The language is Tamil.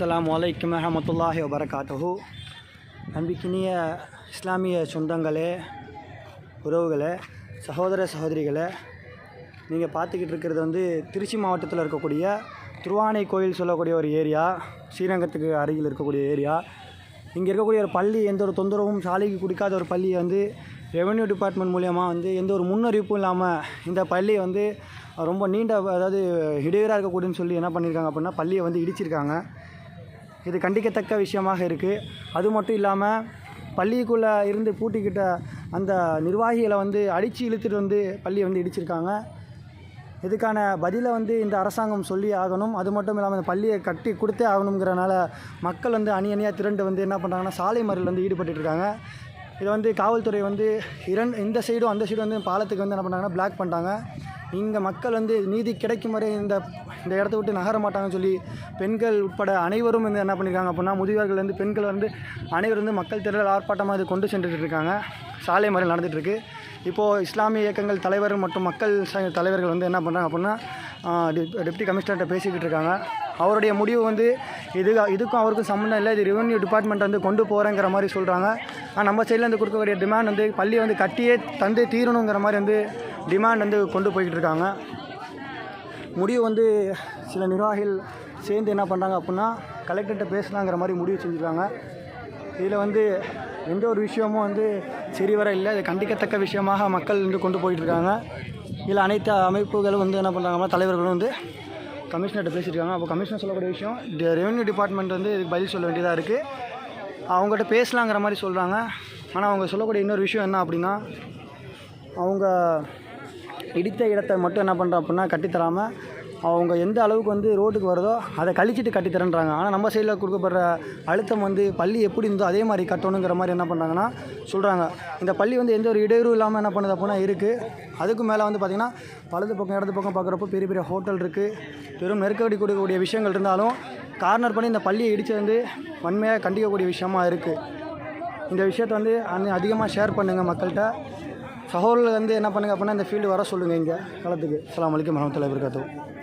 அஸ்ஸலாமு அலைக்கும் வரஹ்மத்துல்லாஹி வபரகாத்துஹு. நம்பிக்கினிய இஸ்லாமிய சொந்தங்களே, உறவுகளே, சகோதர சகோதரிகளே, நீங்கள் பார்த்துக்கிட்டு இருக்கிறது திருச்சி மாவட்டத்தில் இருக்கக்கூடிய திருவானை கோயில் சொல்லக்கூடிய ஒரு ஏரியா, ஸ்ரீரங்கத்துக்கு அருகில் இருக்கக்கூடிய ஏரியா. இங்கே இருக்கக்கூடிய ஒரு பள்ளி எந்த ஒரு தொந்தரவும் சாலைக்கு குடிக்காத ஒரு பள்ளியை ரெவென்யூ டிபார்ட்மெண்ட் மூலியமாக எந்த ஒரு முன்னறிவிப்பும் இல்லாமல் இந்த பள்ளியை ரொம்ப நீண்ட, அதாவது இடையூறாக இருக்கக்கூடியன்னு சொல்லி என்ன பண்ணியிருக்காங்க அப்படின்னா பள்ளியை இடிச்சிருக்காங்க. இது கண்டிக்கத்தக்க விஷயமாக இருக்குது. அது மட்டும் இல்லாமல் பள்ளிக்குள்ளே இருந்து பூட்டிக்கிட்ட அந்த நிர்வாகிகளை அடித்து இழுத்துட்டு பள்ளியை இடிச்சிருக்காங்க. இதுக்கான பதிலை இந்த அரசாங்கம் சொல்லி ஆகணும். அது மட்டும் இல்லாமல் அந்த பள்ளியை கட்டி கொடுத்தே ஆகணுங்கிறனால மக்கள் அணி அணியாக திரண்டு என்ன பண்ணுறாங்கன்னா சாலை மறியலில் ஈடுபட்டுருக்காங்க. இதை காவல்துறை இந்த சைடும் அந்த சைடும் பாலத்துக்கு என்ன பண்ணாங்கன்னா பிளாக் பண்ணிட்டாங்க. இங்கே மக்கள் நீதி கிடைக்கும் வரை இந்த இடத்த விட்டு நகர மாட்டாங்கன்னு சொல்லி பெண்கள் உட்பட அனைவரும் என்ன பண்ணியிருக்காங்க அப்படின்னா முதியவர்கள் பெண்கள் அனைவரும் மக்கள் திரள் ஆர்ப்பாட்டமாக இது கொண்டு சென்றுட்டு இருக்காங்க. சாலை மறியல் நடந்துகிட்ருக்கு. இப்போது இஸ்லாமிய இயக்கங்கள் தலைவர் மற்றும் மக்கள் தலைவர்கள் என்ன பண்ணுறாங்க அப்படின்னா டெப்டி கமிஷனர்கிட்ட பேசிக்கிட்டு இருக்காங்க. அவருடைய முடிவு இதுக்கும் அவருக்கும் சம்மந்தம் இல்லை, இது ரெவென்யூ டிபார்ட்மெண்ட் கொண்டு போகிறேங்கிற மாதிரி சொல்கிறாங்க. ஆனால் நம்ம சைடில் கொடுக்கக்கூடிய டிமாண்ட் பள்ளியை கட்டியே தந்து தீரணுங்கிற மாதிரி டிமாண்ட் கொண்டு போய்கிட்டு இருக்காங்க. முடிவு சில நிர்வாகிகள் சேர்ந்து என்ன பண்ணுறாங்க அப்படின்னா கலெக்டர்கிட்ட பேசலாங்கிற மாதிரி முடிவு செஞ்சுருக்காங்க. இதில் எந்த ஒரு விஷயமும் சரி வர இல்லை. இது கண்டிக்கத்தக்க விஷயமாக மக்கள் கொண்டு போயிட்டுருக்காங்க. இதில் அனைத்து அமைப்புகளும் என்ன பண்ணுறாங்கன்னா தலைவர்களும் கமிஷனர்கிட்ட பேசியிருக்காங்க. அப்போ கமிஷனர் சொல்லக்கூடிய விஷயம் ரெவென்யூ டிபார்ட்மெண்ட் இதுக்கு பதில் சொல்ல வேண்டியதாக இருக்குது. அவங்ககிட்ட பேசலாங்கிற மாதிரி சொல்கிறாங்க. ஆனால் அவங்க சொல்லக்கூடிய இன்னொரு விஷயம் என்ன அப்படின்னா அவங்க இடித்த இடத்தை மட்டும் என்ன பண்ணுறோம் அப்படின்னா கட்டித்தராமல் அவங்க எந்த அளவுக்கு ரோட்டுக்கு வருதோ அதை கழிச்சிட்டு கட்டித்தரேன்றாங்க. ஆனால் நம்ம சைடில் கொடுக்கப்படுற அழுத்தம் பள்ளி எப்படி இருந்தோ அதே மாதிரி கட்டணுங்கிற மாதிரி என்ன பண்ணுறாங்கன்னா சொல்கிறாங்க. இந்த பள்ளி எந்த ஒரு இடையூறும் இல்லாமல் என்ன பண்ணுது அப்படின்னா இருக்குது. அதுக்கு மேலே பார்த்திங்கன்னா வலது பக்கம் இடது பக்கம் பார்க்குறப்போ பெரிய பெரிய ஹோட்டல் இருக்குது. பெரும் நெருக்கடி கொடுக்கக்கூடிய விஷயங்கள் இருந்தாலும் கார்னர் பண்ணி இந்த பள்ளியை இடித்து வன்மையாக கண்டிக்கக்கூடிய விஷயமா இருக்குது. இந்த விஷயத்தை அதிகமாக ஷேர் பண்ணுங்கள் மக்கள்கிட்ட. சகோதரர்கள் என்ன பண்ணுங்கள் அப்படின்னா இந்த ஃபீல்டு வர சொல்லுங்கள் இங்கே களத்துக்கு. அஸ்ஸலாமு அலைக்கும் வரஹ்மத்துல்லாஹி வபரகாத்துஹு.